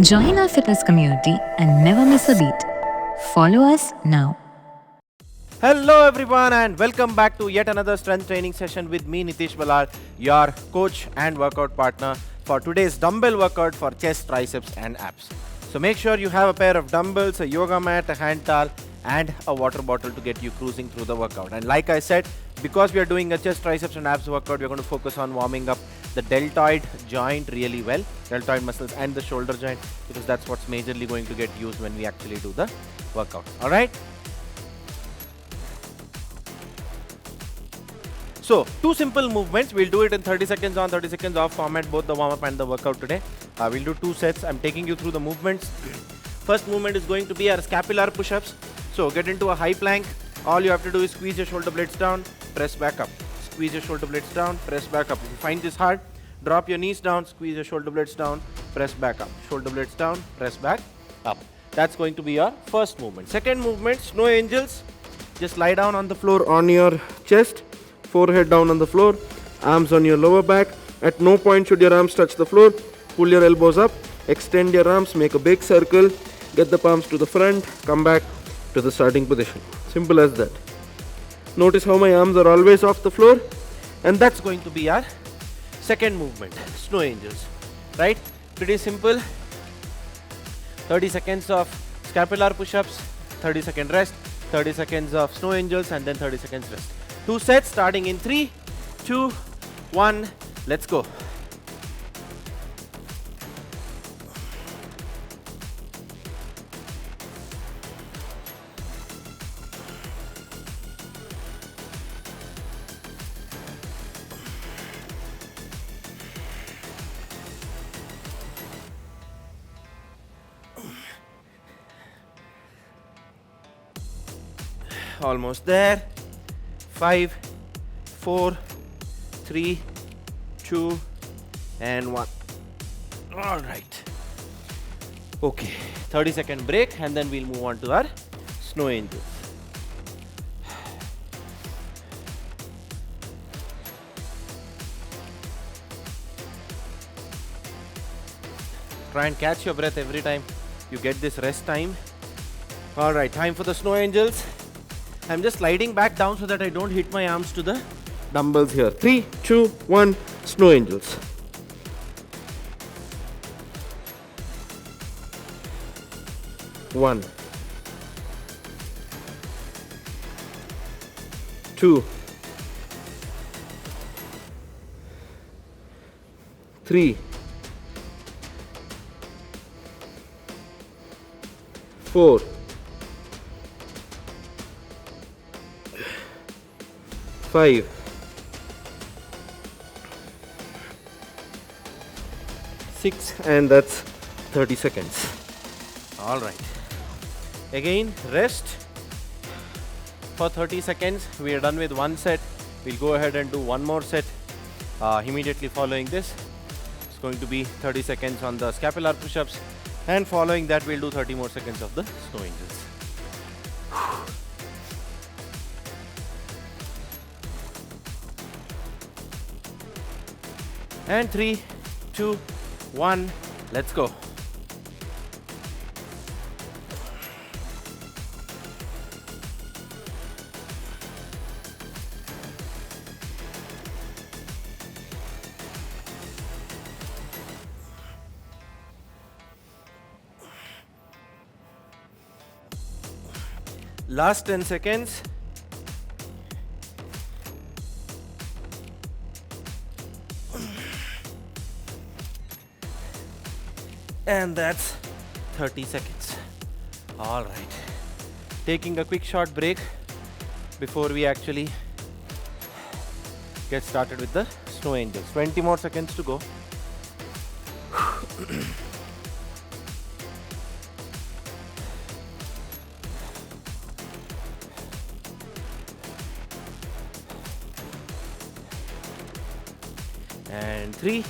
Join our fitness community and never miss a beat. Follow us now. Hello everyone and welcome back to yet another strength training session with me Nitish Balar, your coach and workout partner for today's dumbbell workout for chest, triceps and abs. So make sure you have a pair of dumbbells, a yoga mat, a hand towel and a water bottle to get you cruising through the workout. And like I said, because we are doing a chest, triceps and abs workout, we are going to focus on warming up the deltoid joint really well, deltoid muscles and the shoulder joint, because that's what's majorly going to get used when we actually do the workout. Alright? So, two simple movements. We'll do it in 30 seconds on, 30 seconds off format, both the warm-up and the workout today. We'll do two sets. I'm taking you through the movements. First movement is going to be our scapular push-ups. So, get into a high plank. All you have to do is squeeze your shoulder blades down, press back up. Squeeze your shoulder blades down, press back up. If you find this hard, drop your knees down, squeeze your shoulder blades down, press back up. Shoulder blades down, press back up. That's going to be your first movement. Second movement, snow angels. Just lie down on the floor on your chest. Forehead down on the floor, arms on your lower back. At no point should your arms touch the floor. Pull your elbows up, extend your arms, make a big circle, get the palms to the front, come back to the starting position. Simple as that. Notice how my arms are always off the floor, and that's going to be our second movement, snow angels. Right? Pretty simple. 30 seconds of scapular push-ups, 30 second rest, 30 seconds of snow angels, and then 30 seconds rest. Two sets starting in 3, 2, 1, let's go. Almost there. 5, 4, 3, 2, and 1. All right. Okay, 30-second break, and then we'll move on to our snow angels. Try and catch your breath every time you get this rest time. All right, time for the snow angels. I'm just sliding back down so that I don't hit my arms to the dumbbells here. 3, 2, 1, snow angels. One, 2, 3, 4, 5, 6, and that's 30 seconds. All right. Again, rest for 30 seconds. We are done with one set. We'll go ahead and do one more set immediately following this. It's going to be 30 seconds on the scapular push-ups, and following that we'll do 30 more seconds of the snow angels. And 3, 2, 1, let's go. Last 10 seconds. And that's 30 seconds. All right. Taking a quick short break before we actually get started with the snow angels. 20 more seconds to go. And 3,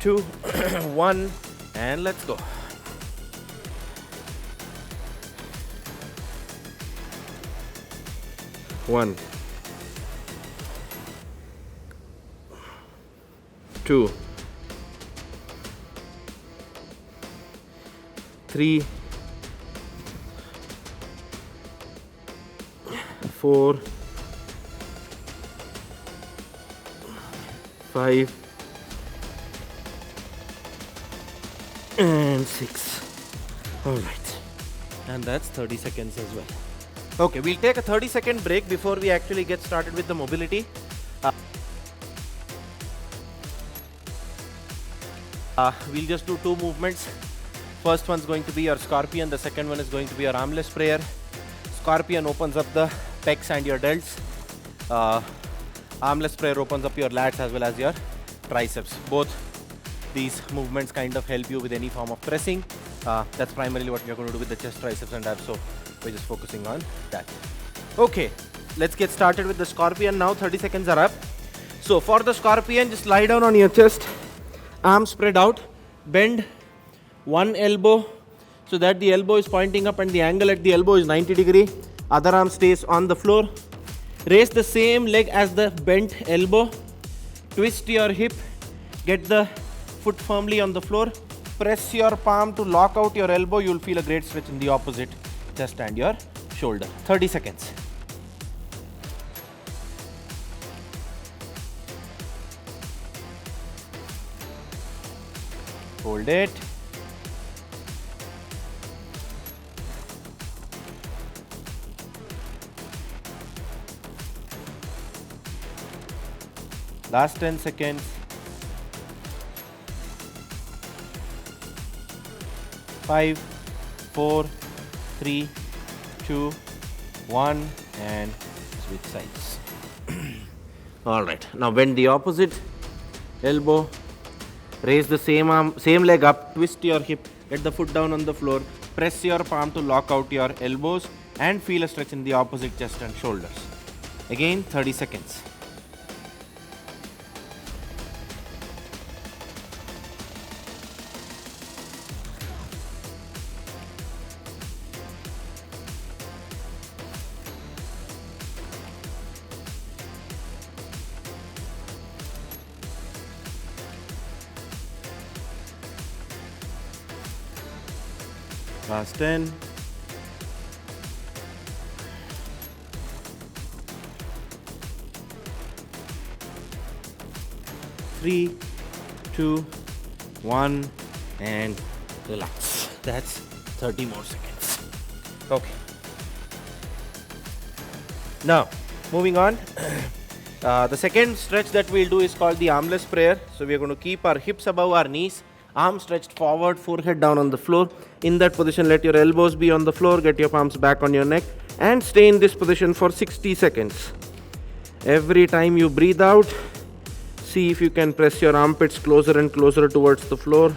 2, 1, and let's go. One, 2, 3, 4, 5, and 6. All right. And that's 30 seconds as well. Okay, we'll take a 30-second break before we actually get started with the mobility. We'll just do 2 movements. First one's going to be your scorpion. The second one is going to be your armless prayer. Scorpion opens up the pecs and your delts. Armless prayer opens up your lats as well as your triceps. Both these movements kind of help you with any form of pressing. That's primarily what we're going to do with the chest, triceps and abs. So we're just focusing on that. Okay, let's get started with the scorpion now. 30 seconds are up. So for the scorpion, just lie down on your chest. Arms spread out. Bend one elbow so that the elbow is pointing up and the angle at the elbow is 90 degree. Other arm stays on the floor. Raise the same leg as the bent elbow. Twist your hip. Get the foot firmly on the floor. Press your palm to lock out your elbow. You'll feel a great stretch in the opposite chest and your shoulder. 30 seconds. Hold it. Last 10 seconds. 5, 4, 3, 2, 1, and switch sides. All right. Now bend the opposite elbow. Raise the same arm, same leg up. Twist your hip. Get the foot down on the floor. Press your palm to lock out your elbows and feel a stretch in the opposite chest and shoulders. Again, 30 seconds. Last 10. 3, 2, 1, and relax. That's 30 more seconds. Okay. Now, moving on. The second stretch that we'll do is called the armless prayer. So we are going to keep our hips above our knees, arms stretched forward, forehead down on the floor. In that position, let your elbows be on the floor, get your palms back on your neck, and stay in this position for 60 seconds. Every time you breathe out, see if you can press your armpits closer and closer towards the floor.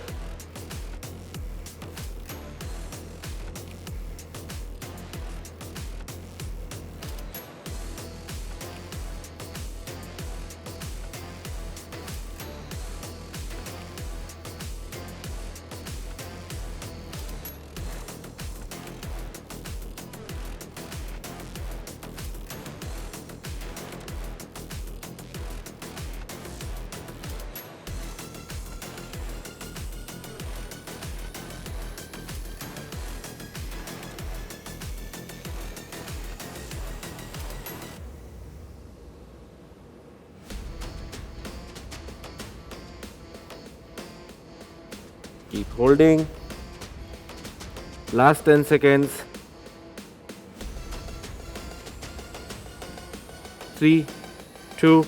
Keep holding. Last 10 seconds. 3, 2,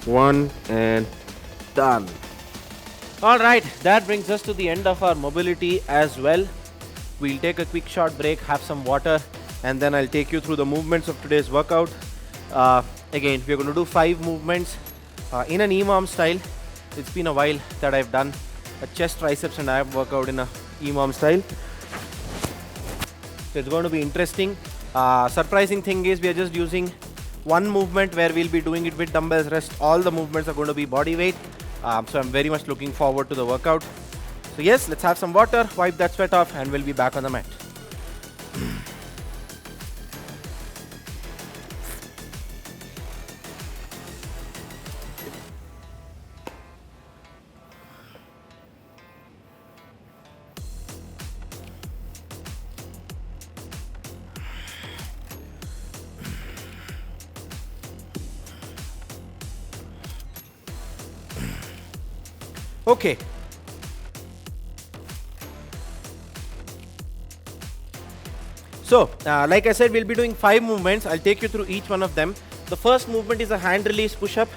1, and done. All right, that brings us to the end of our mobility as well. We'll take a quick short break, have some water, and then I'll take you through the movements of today's workout. Again, we're going to do 5 movements in an EMOM style. It's been a while that I've done a chest, triceps and ab workout in a EMOM style. So it's going to be interesting. Surprising thing is we are just using one movement where we'll be doing it with dumbbells. Rest all the movements are going to be body weight. So I'm very much looking forward to the workout. So yes, let's have some water, wipe that sweat off, and we'll be back on the mat. Okay. So, like I said, we'll be doing 5 movements. I'll take you through each one of them. The first movement is a hand release push-up.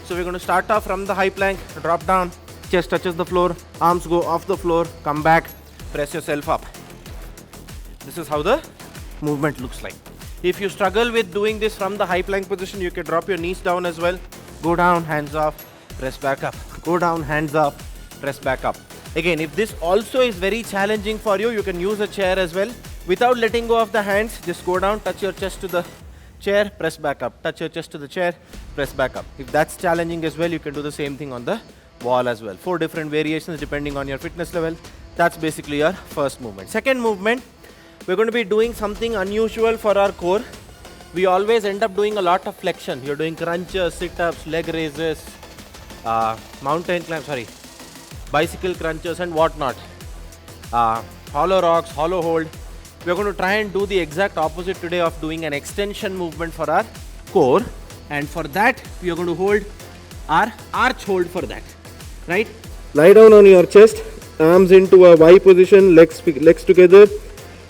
So we're going to start off from the high plank, drop down, chest touches the floor, arms go off the floor, come back, press yourself up. This is how the movement looks like. If you struggle with doing this from the high plank position, you can drop your knees down as well. Go down, hands off, press back up. Go down, hands off, press back up. Again, if this also is very challenging for you, you can use a chair as well. Without letting go of the hands, just go down, touch your chest to the chair, press back up. Touch your chest to the chair, press back up. If that's challenging as well, you can do the same thing on the wall as well. 4 different variations depending on your fitness level. That's basically your first movement. Second movement, we're going to be doing something unusual for our core. We always end up doing a lot of flexion. You're doing crunches, sit-ups, leg raises, mountain climbs, bicycle crunches and whatnot. Hollow rocks, hollow hold. We're going to try and do the exact opposite today of doing an extension movement for our core. And for that, we are going to hold our arch hold for that. Right? Lie down on your chest, arms into a Y position, legs together.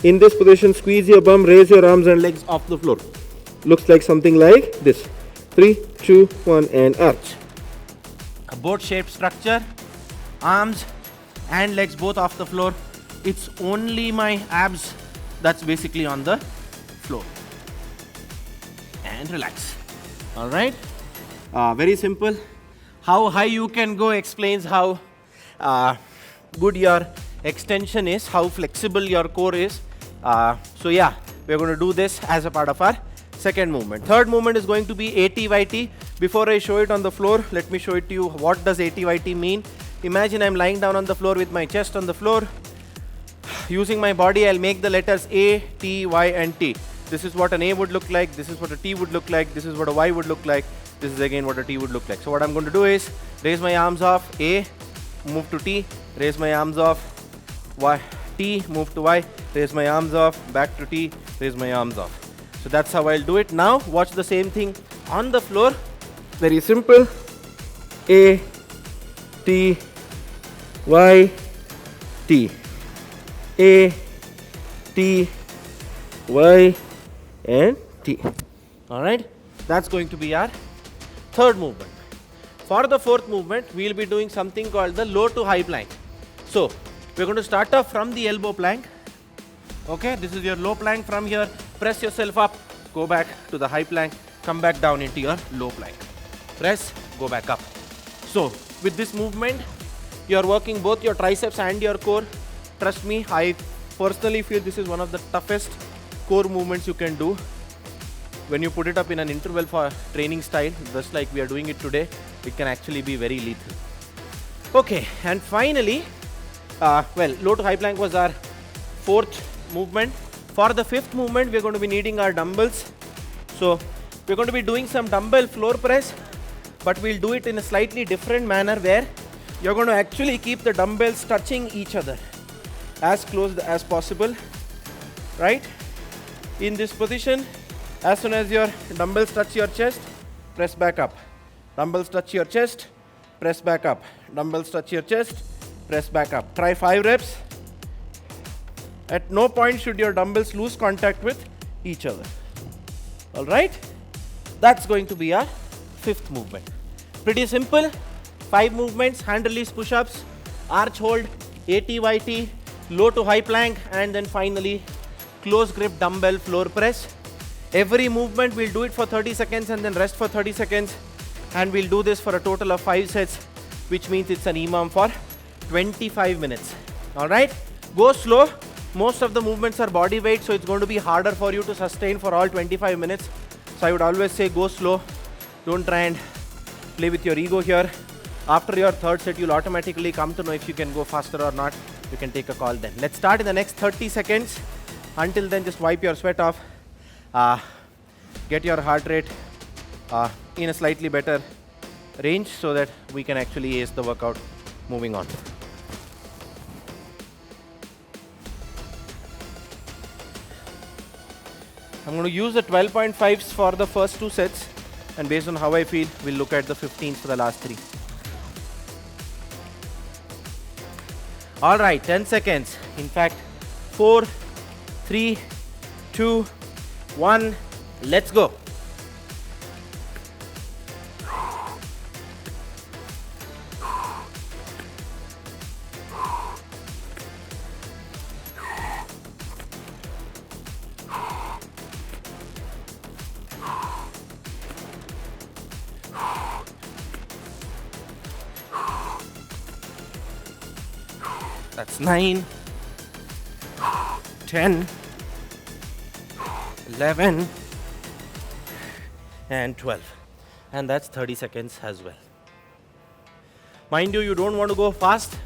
In this position, squeeze your bum, raise your arms and legs off the floor. Looks like something like this. 3, 2, 1 and arch. A boat-shaped structure, arms and legs both off the floor. It's only my abs that's basically on the floor. And relax. Alright? Very simple. How high you can go explains how good your extension is, how flexible your core is. So yeah, we're going to do this as a part of our second movement. Third movement is going to be ATYT. Before I show it on the floor, let me show it to you. What does ATYT mean? Imagine I'm lying down on the floor with my chest on the floor. Using my body, I'll make the letters A, T, Y and T. This is what an A would look like. This is what a T would look like. This is what a Y would look like. This is again what a T would look like. So what I'm going to do is raise my arms off, A, move to T, raise my arms off, Y, T, move to Y, raise my arms off, back to T, raise my arms off. So that's how I'll do it. Now watch the same thing on the floor. Very simple. A, T, Y, T. A, T, Y and T. Alright, that's going to be our third movement. For the fourth movement, we'll be doing something called the low to high plank. So, we're going to start off from the elbow plank. Okay, this is your low plank. From here, press yourself up, go back to the high plank, come back down into your low plank. Press, go back up. So, with this movement, you're working both your triceps and your core. Trust me, I personally feel this is one of the toughest core movements you can do. When you put it up in an interval for training style, just like we are doing it today, it can actually be very lethal. Okay, and finally, low to high plank was our fourth movement. For the fifth movement, we're going to be needing our dumbbells. So, we're going to be doing some dumbbell floor press, but we'll do it in a slightly different manner where you're going to actually keep the dumbbells touching each other as close as possible, right? In this position, as soon as your dumbbells touch your chest, press back up. Dumbbells touch your chest, press back up. Dumbbells touch your chest, press back up. Try 5 reps. At no point should your dumbbells lose contact with each other. Alright? That's going to be our fifth movement. Pretty simple. 5 movements, hand release push-ups, arch hold, ATYT, low to high plank, and then finally close grip dumbbell floor press. Every movement we'll do it for 30 seconds and then rest for 30 seconds, and we'll do this for a total of 5 sets, which means it's an EMOM for 25 minutes. Alright? Go slow. Most of the movements are body weight, so it's going to be harder for you to sustain for all 25 minutes. So I would always say go slow. Don't try and play with your ego here. After your third set, you'll automatically come to know if you can go faster or not. You can take a call then. Let's start in the next 30 seconds. Until then, just wipe your sweat off. Get your heart rate in a slightly better range so that we can actually ace the workout moving on. I'm going to use the 12.5s for the first 2 sets, and based on how I feel, we'll look at the 15s for the last 3. All right, 10 seconds. In fact, 4, 3, 2, 1. Let's go. That's 9, 10, 11, and 12. And that's 30 seconds as well. Mind you, you don't want to go fast.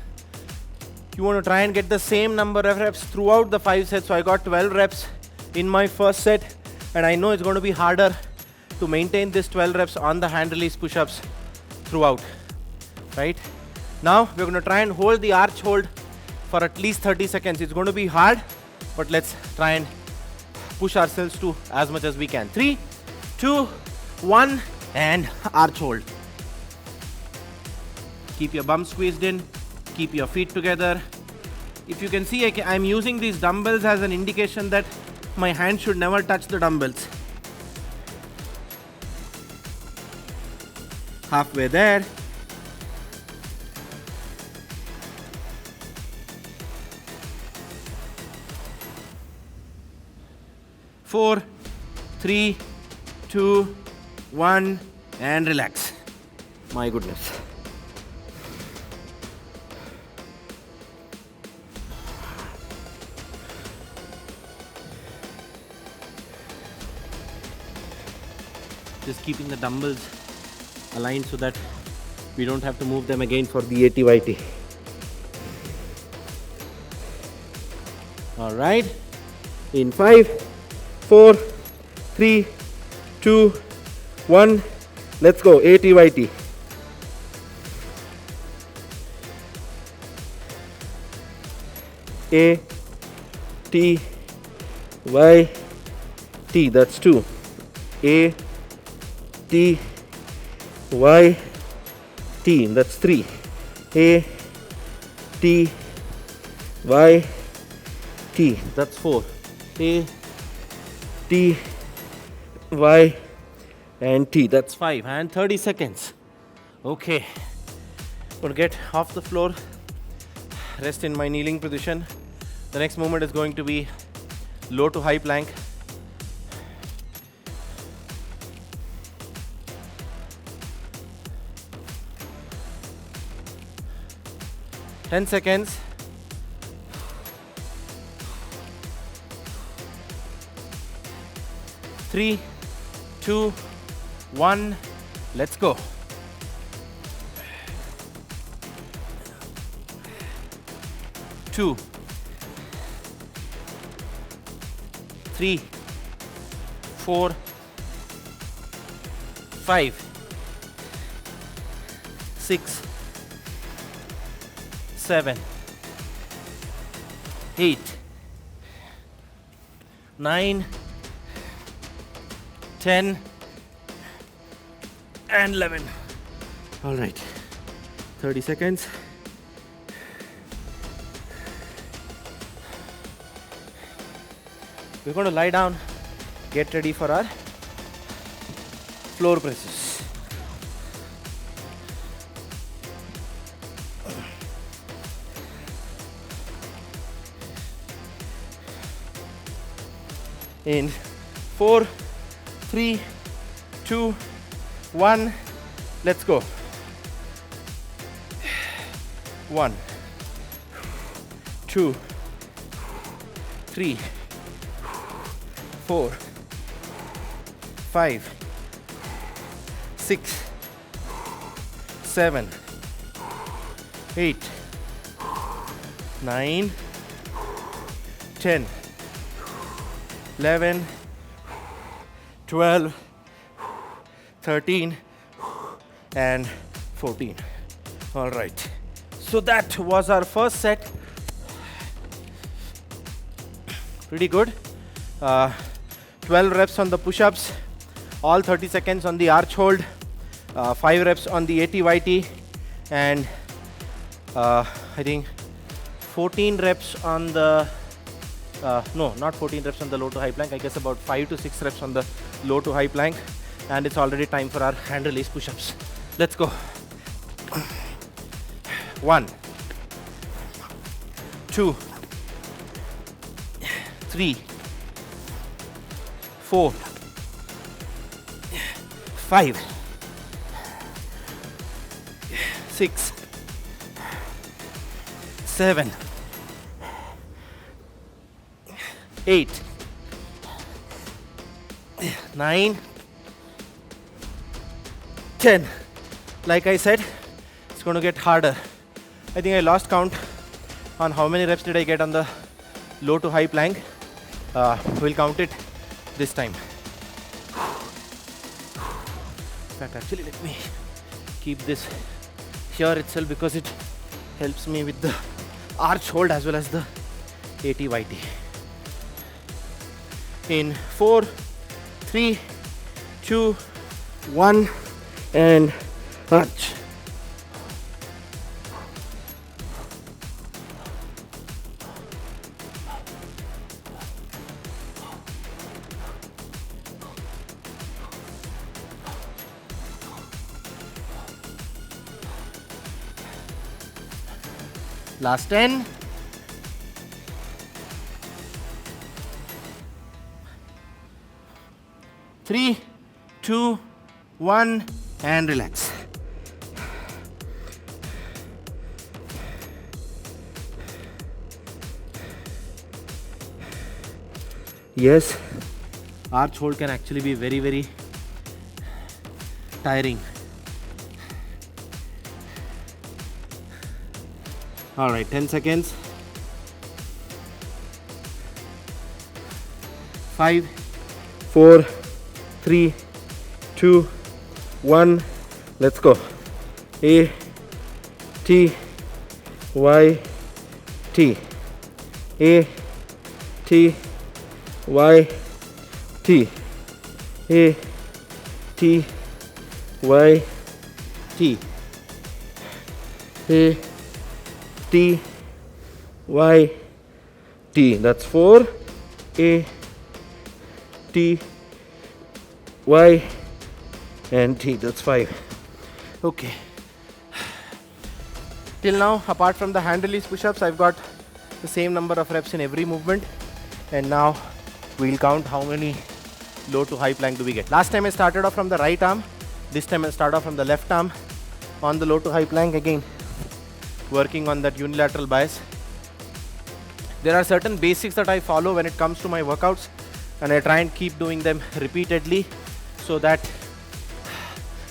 You want to try and get the same number of reps throughout the 5 sets. So I got 12 reps in my first set, and I know it's going to be harder to maintain this 12 reps on the hand release push-ups throughout, right? Now we're going to try and hold the arch hold for at least 30 seconds. It's going to be hard, but let's try and push ourselves to as much as we can. 3, 2, 1, and arch hold. Keep your bum squeezed in, keep your feet together. If you can see, I'm using these dumbbells as an indication that my hand should never touch the dumbbells. Halfway there. 4, 3, 2, 1, and relax. My goodness. Just keeping the dumbbells aligned so that we don't have to move them again for the ATYT. All right. In 5, 4, 3, 2, 1. Let's go. ATYT. A T Y T. That's 2. A T Y T. That's 3. A T Y T. That's 4. A T Y and T. That's 5. And 30 seconds. Okay. Gonna get off the floor. Rest in my kneeling position. The next movement is going to be low to high plank. Ten seconds. 3, 2, 1. Let's go. 2, 3, 4, 5, 6, 7, 8, 9, 10, and 11. All right, 30 seconds. We're going to lie down, get ready for our floor presses. In 4, 3, 2, 1, let's go. 1, 2, 3, 4, 5, 6, 7, 8, 9, 10, 11, 12, 13, and 14. All right. So that was our first set. Pretty good. 12 reps on the push-ups, all 30 seconds on the arch hold, 5 reps on the ATYT, and I think 14 reps on the, no, not 14 reps on the low to high plank. I guess about 5 to 6 reps on the low to high plank. And it's already time for our hand release push-ups. Let's go. 1, 2, 3, 4, 5, 6, 7, 8, 9, 10. Like I said, it's going to get harder. I think I lost count on how many reps did I get on the low to high plank. We'll count it this time. In fact, actually, let me keep this here itself because it helps me with the arch hold as well as the ATYT. In 4, 3, 2, 1, and arch. Last 10. Three, 2, 1, and relax. Yes, arch hold can actually be very, very tiring. All right, 10 seconds. 5, 4, 3, 2, 1. Let's go. A, T, Y, T. A, T, Y, T. A, T, Y, T. A, T, Y, T. That's 4. A, T, Y, and T. That's 5. Okay. Till now, apart from the hand release push-ups, I've got the same number of reps in every movement. And now we'll count how many low to high plank do we get. Last time I started off from the right arm. This time I'll start off from the left arm on the low to high plank again, working on that unilateral bias. There are certain basics that I follow when it comes to my workouts, and I try and keep doing them repeatedly so that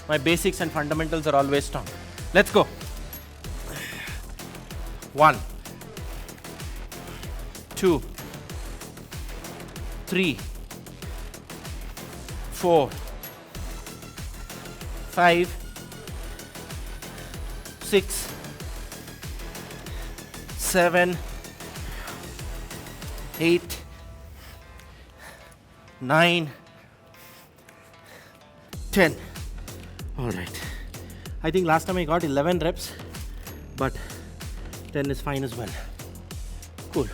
my basics and fundamentals are always strong. Let's go. 1, 2, 3, 4, 5, 6, 7, 8, 9, 10. All right. I think last time I got 11 reps, but 10 is fine as well. Cool.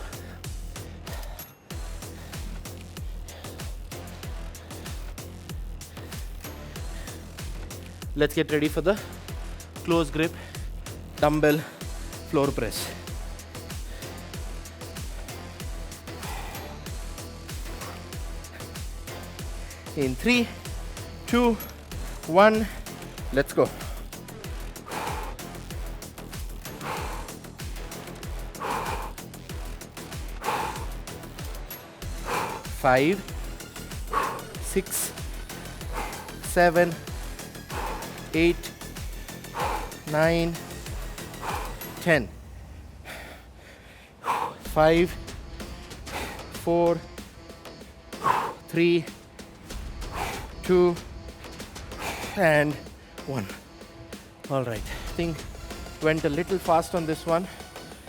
Let's get ready for the close grip dumbbell floor press. In 3, 2, 1, let's go. 5, 6, 7, 8, 9, 10. 5, 4, 3, 2, and 1. All right. I think went a little fast on this one,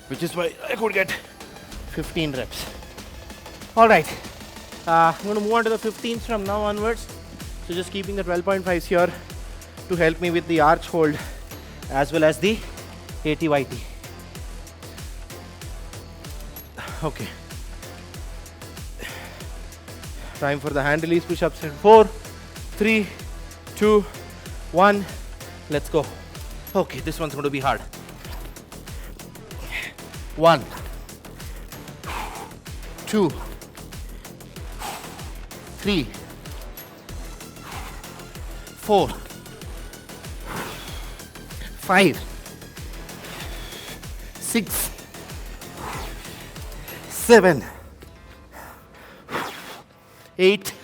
which is why I could get 15 reps. All right. I'm going to move on to the 15s from now onwards. So just keeping the 12.5s here to help me with the arch hold as well as the ATYT. Okay. Time for the hand release push-ups in 4, 3, 2, 1. Let's go. Okay, this one's going to be hard. 1, 2, 3, 4, 5, 6, 7, 8,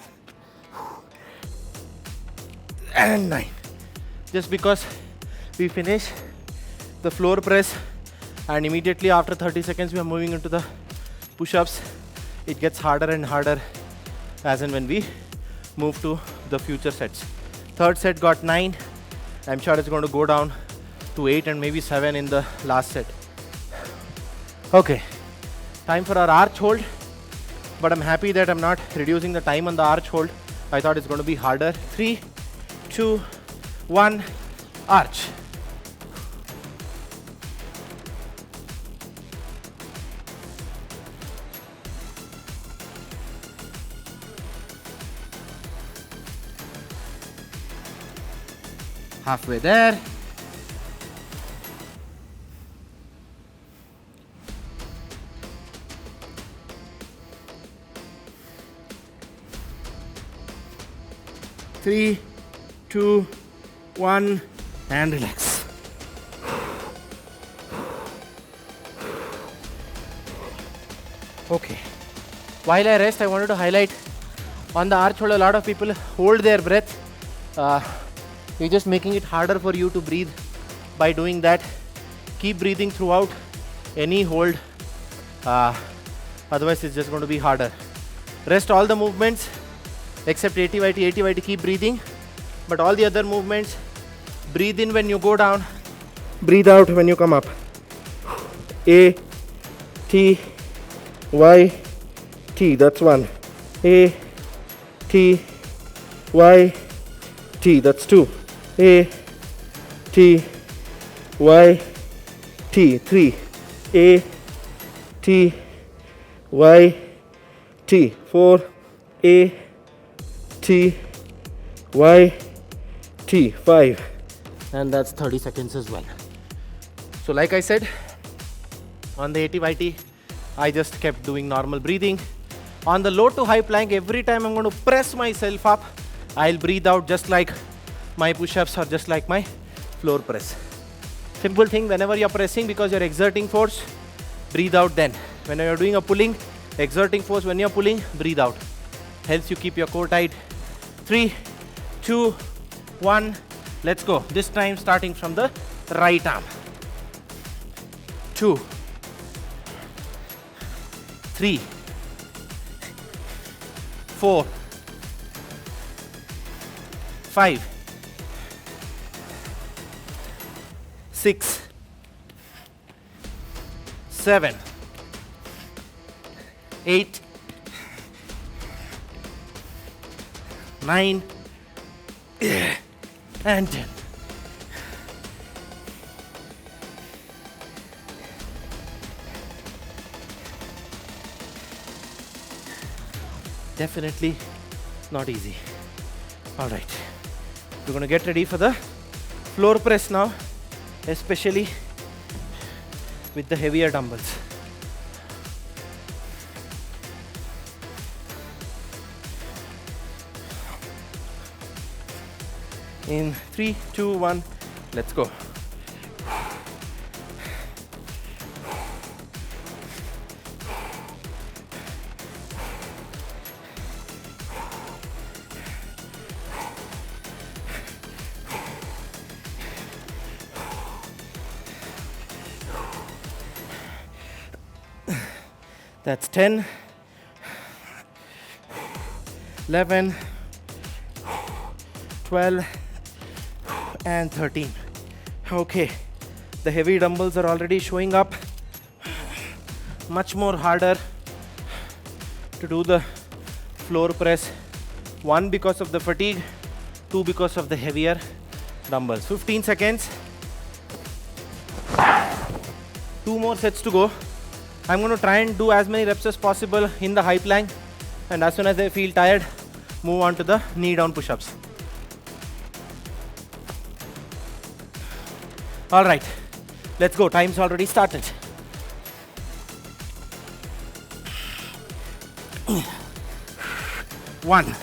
and 9. Just because we finish the floor press and immediately after 30 seconds we are moving into the push-ups, it gets harder and harder as and when we move to the future sets. Third set got 9. I'm sure it's going to go down to 8 and maybe 7 in the last set. Okay, time for our arch hold, but I'm happy that I'm not reducing the time on the arch hold. I thought it's going to be harder. 3, 2, 1, arch. Halfway there. Three, 2, 1, and relax. Okay. While I rest, I wanted to highlight on the arch hold, a lot of people hold their breath. You're just making it harder for you to breathe by doing that. Keep breathing throughout any hold. Otherwise, it's just going to be harder. Rest all the movements except ATYT. ATYT, keep breathing. But all the other movements, breathe in when you go down, breathe out when you come up. A, T, Y, T. That's 1. A, T, Y, T. That's 2. A, T, Y, T. 3. A, T, Y, T. 4. A, T, Y, T. 5. And that's 30 seconds as well. So like I said, on the ATYT, I just kept doing normal breathing. On the low to high plank, every time I'm going to press myself up, I'll breathe out just like my push-ups or just like my floor press. Simple thing, whenever you're pressing, because you're exerting force, breathe out then. When you're doing a pulling, exerting force, when you're pulling, breathe out. Helps you keep your core tight. 3, 2, 1, let's go. This time starting from the right arm. 2, 3, 4, 5, 6, 7, 8, 9, and 10. Definitely not easy. All right, we're going to get ready for the floor press now, especially with the heavier dumbbells. In 3, 2, 1, let's go. That's 10, 11, 12, and 13. Okay, the heavy dumbbells are already showing up. Much more harder to do the floor press. 1, because of the fatigue. 2, because of the heavier dumbbells. 15 seconds. 2 more sets to go. I'm going to try and do as many reps as possible in the high plank, and as soon as I feel tired, move on to the knee down push-ups. All right, let's go. Time's already started. One,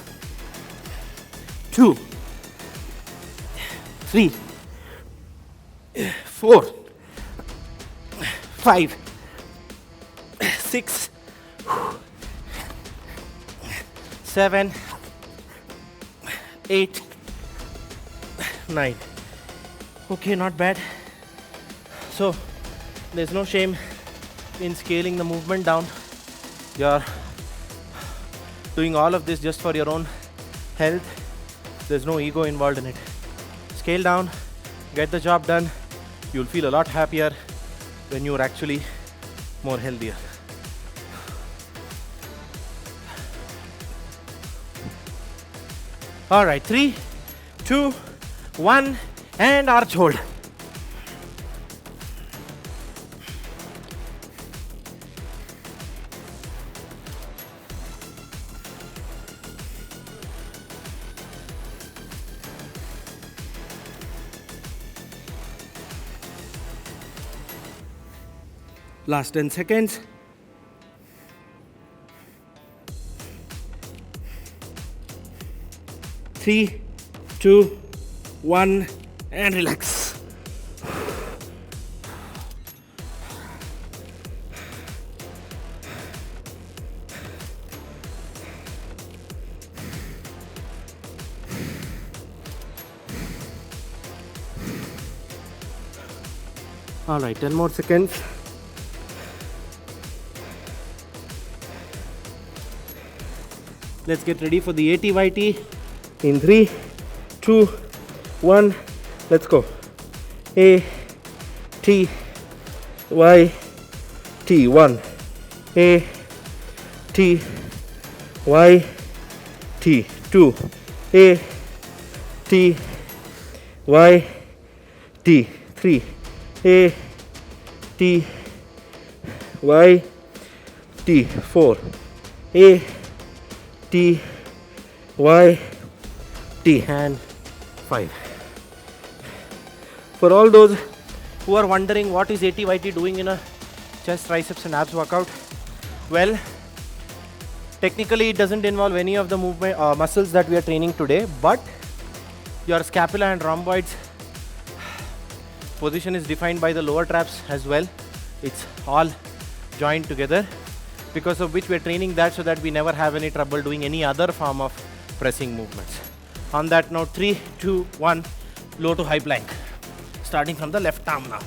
2, 3, 4, 5, 6, 7, 8, 9. Okay, not bad. So there's no shame in scaling the movement down. You're doing all of this just for your own health. There's no ego involved in it. Scale down, get the job done. You'll feel a lot happier when you're actually more healthier. All right, 3, 2, 1, and arch hold. Last 10 seconds. 3, 2, 1, and relax. All right, 10 more seconds. Let's get ready for the ATYT in 3, 2, 1. Let's go. A T Y T. 1. A T Y T. 2. A T Y T. 3. A T Y T. 4. A T Y T. And 5. For all those who are wondering what is ATYT doing in a chest, triceps and abs workout, well, technically it doesn't involve any of the movement muscles that we are training today, but your scapula and rhomboids position is defined by the lower traps as well. It's all joined together, because of which we are training that so that we never have any trouble doing any other form of pressing movements. On that note, 3, 2, 1, low to high plank. Starting from the left arm now.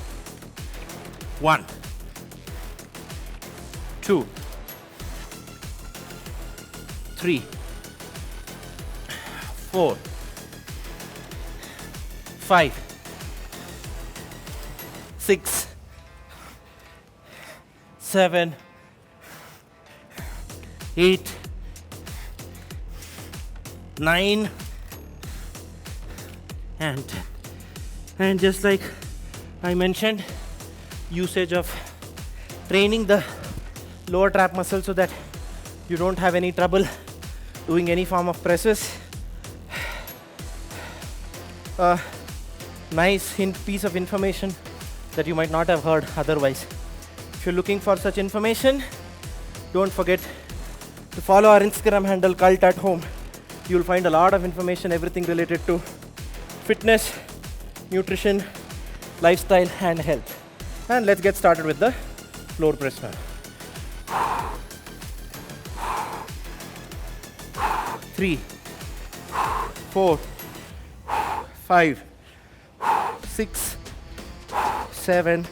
1, 2, 3, 4, 5, 6, 7, 8, 9, and 10. And just like I mentioned, usage of training the lower trap muscle so that you don't have any trouble doing any form of presses. A nice piece of information that you might not have heard otherwise. If you're looking for such information, don't forget to follow our Instagram handle cult@home. You'll find a lot of information, everything related to fitness, nutrition, lifestyle and health. And let's get started with the floor press now. 3, 4, 5, 6, 7,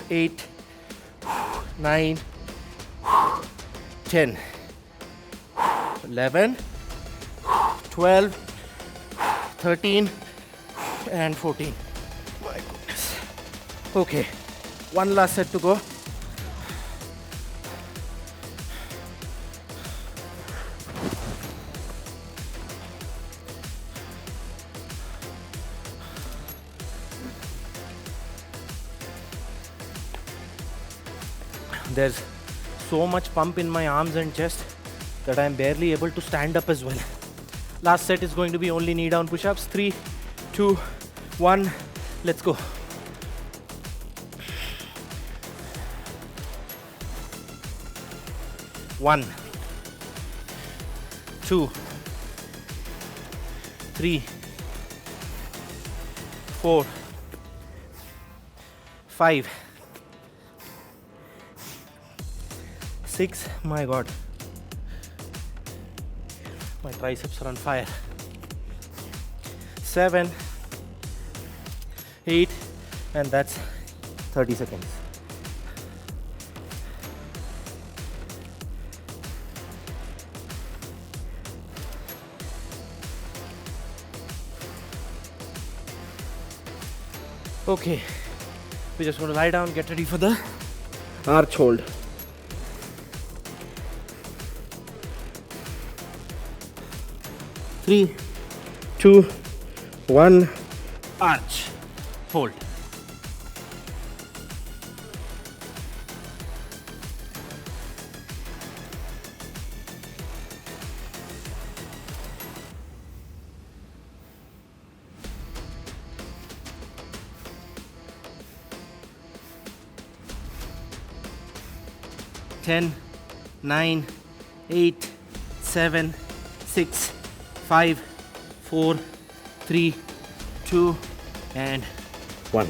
8, 9, 10, 11, 12, 13, and 14. My goodness. Okay, one last set to go. There's so much pump in my arms and chest that I'm barely able to stand up as well. Last set is going to be only knee down push-ups. 3, 2, 1, let's go. One, 2, 3, 4, 5, 6, my god, my triceps are on fire. 7, 8, and that's 30 seconds. Okay, we're just going to lie down, get ready for the arch hold. Three, 2, 1, arch, hold. Ten, 9, 8, 7, 6, 5, 4, 3, 2, and 1.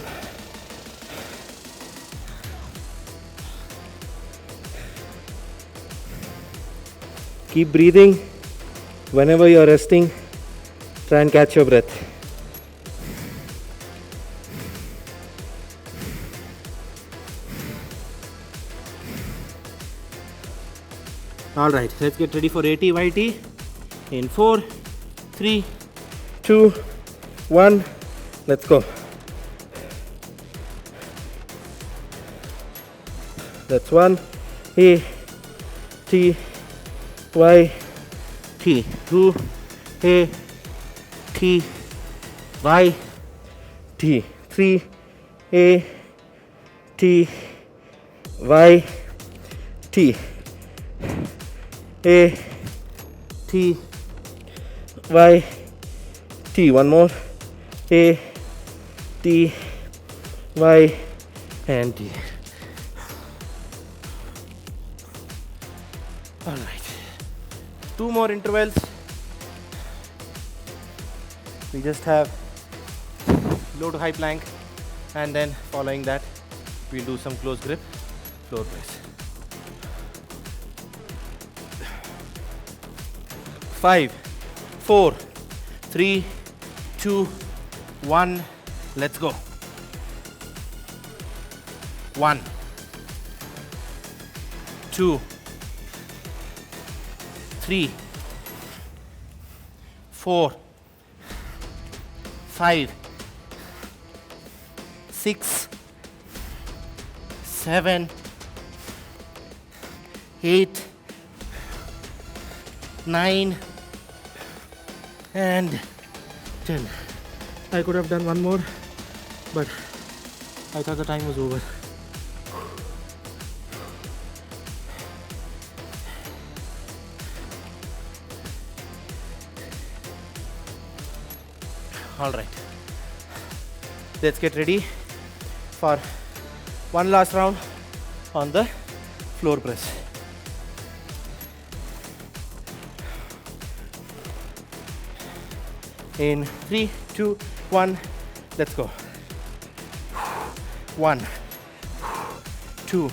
Keep breathing. Whenever you're resting, try and catch your breath. Alright, let's get ready for ATYT in 4, 3, 2, 1, let's go. That's 1, A, T, Y, T, 2, A, T, Y, T, 3, A, T, Y, T, A, T, Y, T. One more. A, T, Y, and T. All right. 2 more intervals. We just have low to high plank, and then following that, we'll do some close grip floor press. 5, 4, 3, 2, 1, let's go. 1, 2, 3, 4, 5, 6, 7, 8, 9, and 10. I could have done one more, but I thought the time was over. All right, let's get ready for one last round on the floor press. In 3, 2, 1, let's go. 1, 2,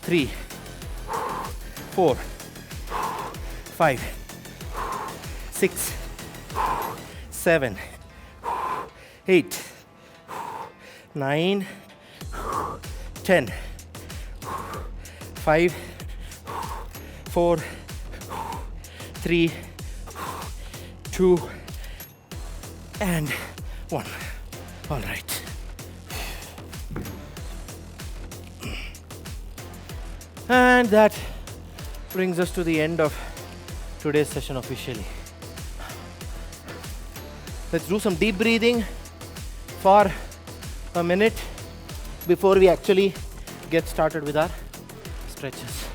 3, 4, 5, 6, 7, 8, 9, 10, 5, 4, 3, 2, and 1. All right. And that brings us to the end of today's session officially. Let's do some deep breathing for a minute before we actually get started with our stretches.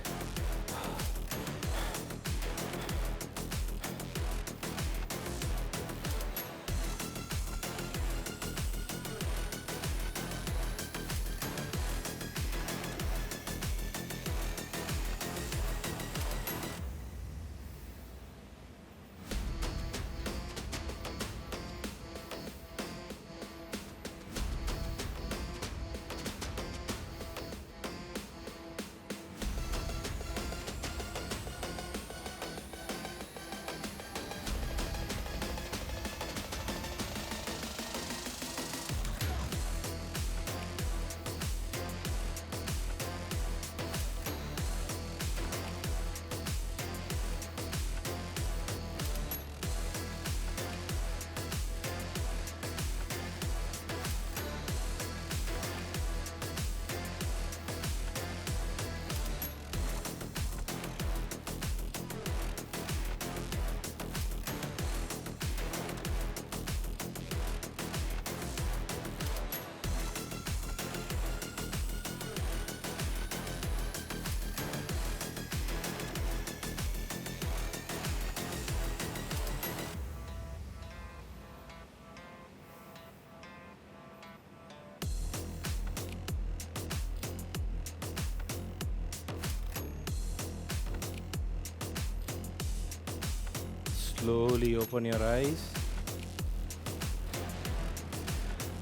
Slowly open your eyes.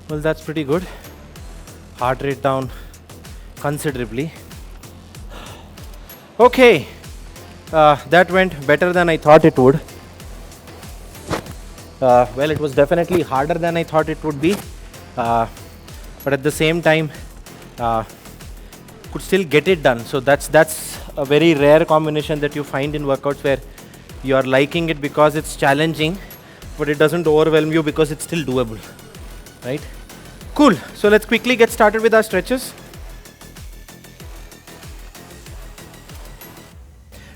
Well, that's pretty good. Heart rate down considerably. Okay, that went better than I thought it would. Well, it was definitely harder than I thought it would be, but at the same time, could still get it done. So that's a very rare combination that you find in workouts where you are liking it because it's challenging, but it doesn't overwhelm you because it's still doable, right? Cool. So let's quickly get started with our stretches.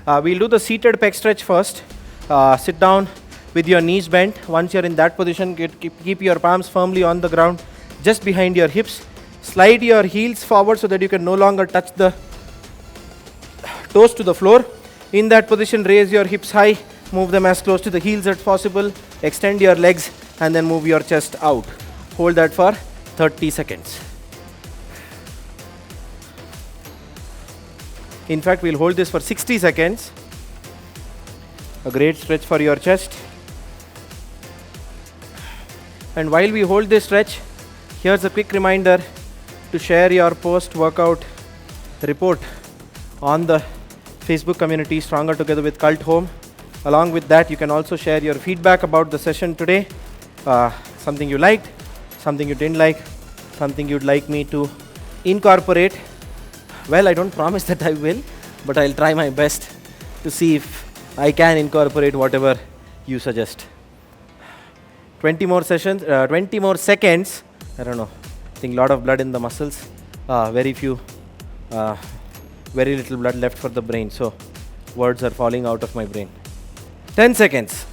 We'll do the seated pec stretch first. Sit down with your knees bent. Once you're in that position, keep your palms firmly on the ground, just behind your hips. Slide your heels forward so that you can no longer touch the toes to the floor. In that position, raise your hips high, move them as close to the heels as possible, extend your legs, and then move your chest out. Hold that for 30 seconds. In fact, we'll hold this for 60 seconds. A great stretch for your chest. And while we hold this stretch, here's a quick reminder to share your post-workout report on the Facebook community Stronger Together with Cult Home. Along with that, you can also share your feedback about the session today. Something you liked, something you didn't like, something you'd like me to incorporate. Well, I don't promise that I will, but I'll try my best to see if I can incorporate whatever you suggest. 20 more sessions, 20 more seconds. I don't know. I think a lot of blood in the muscles. Very little blood left for the brain, so words are falling out of my brain. 10 seconds.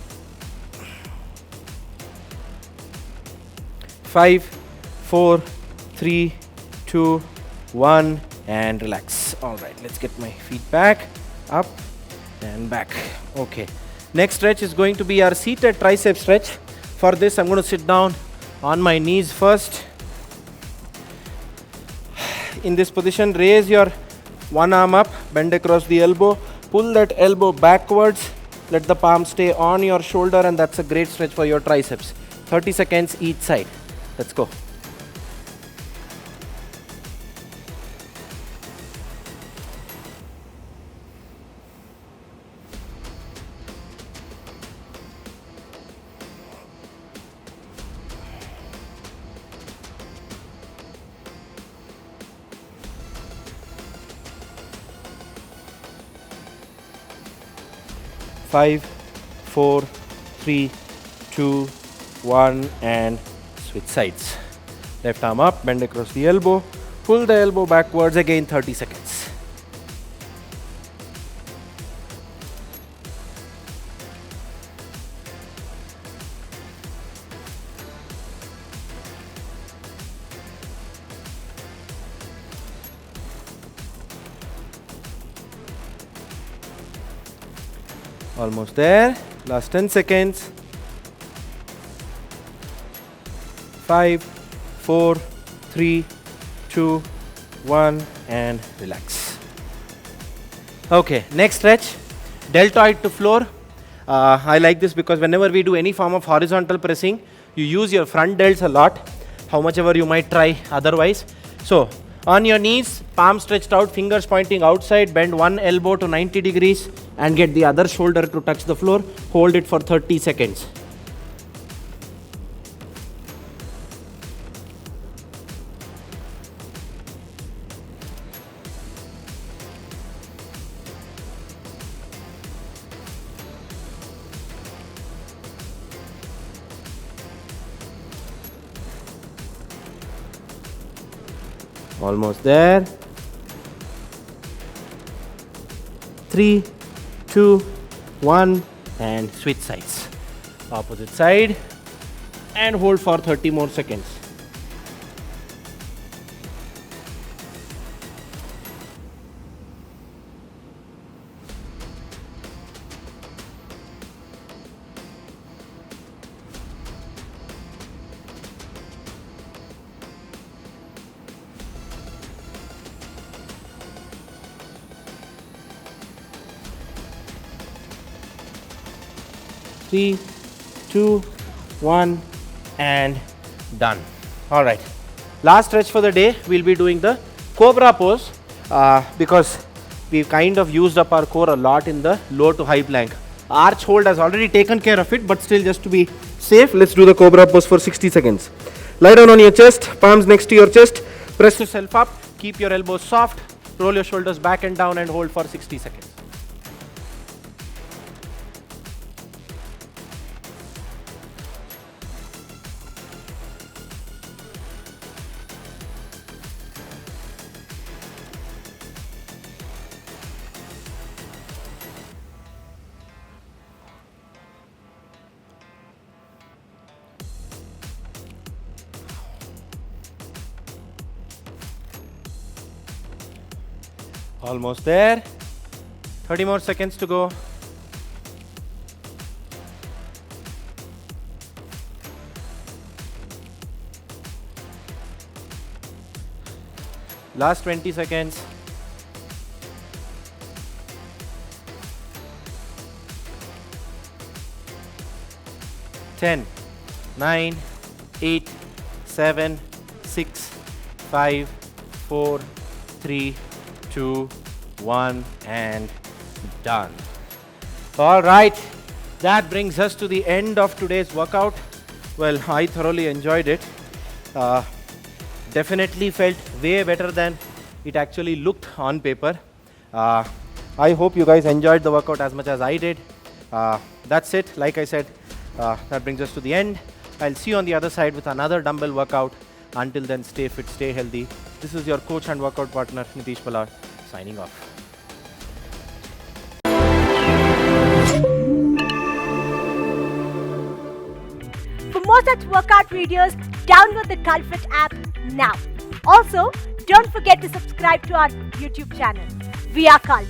5, 4, 3, 2, 1, and relax. All right, let's get my feet back, up and back. Okay. Next stretch is going to be our seated tricep stretch. For this, I'm going to sit down on my knees first. In this position, raise your one arm up, bend across the elbow, pull that elbow backwards, let the palm stay on your shoulder, and that's a great stretch for your triceps. 30 seconds each side. Let's go. Five, 4, 3, 2, 1, and switch sides. Left arm up, bend across the elbow, pull the elbow backwards, again 30 seconds. Almost there. Last 10 seconds. 5, 4, 3, 2, 1, and relax. Okay, next stretch, deltoid to floor. I like this because whenever we do any form of horizontal pressing, you use your front delts a lot, how much ever you might try otherwise. So, on your knees, palms stretched out, fingers pointing outside, bend one elbow to 90 degrees and get the other shoulder to touch the floor. Hold it for 30 seconds. Almost there. 3, 2, 1, and switch sides. Opposite side, and hold for 30 more seconds. Three, 2, 1, and done. All right. Last stretch for the day, we'll be doing the cobra pose because we've kind of used up our core a lot in the low to high plank. Arch hold has already taken care of it, but still just to be safe, let's do the cobra pose for 60 seconds. Lie down on your chest, palms next to your chest, press yourself up, keep your elbows soft, roll your shoulders back and down and hold for 60 seconds. Almost there. 30 more seconds to go. Last 20 seconds. 10, 9, 8, 7, 6, 5, 4, 3, 2, 1, and done. All right, that brings us to the end of today's workout. Well, I thoroughly enjoyed it. Definitely felt way better than it actually looked on paper. I hope you guys enjoyed the workout as much as I did. That's it. Like I said, that brings us to the end. I'll see you on the other side with another dumbbell workout. Until then, stay fit, stay healthy. This is your coach and workout partner, Nitish Ballard, signing off. For more such workout videos, download the cult.fit app now. Also, don't forget to subscribe to our YouTube channel. We are Cult.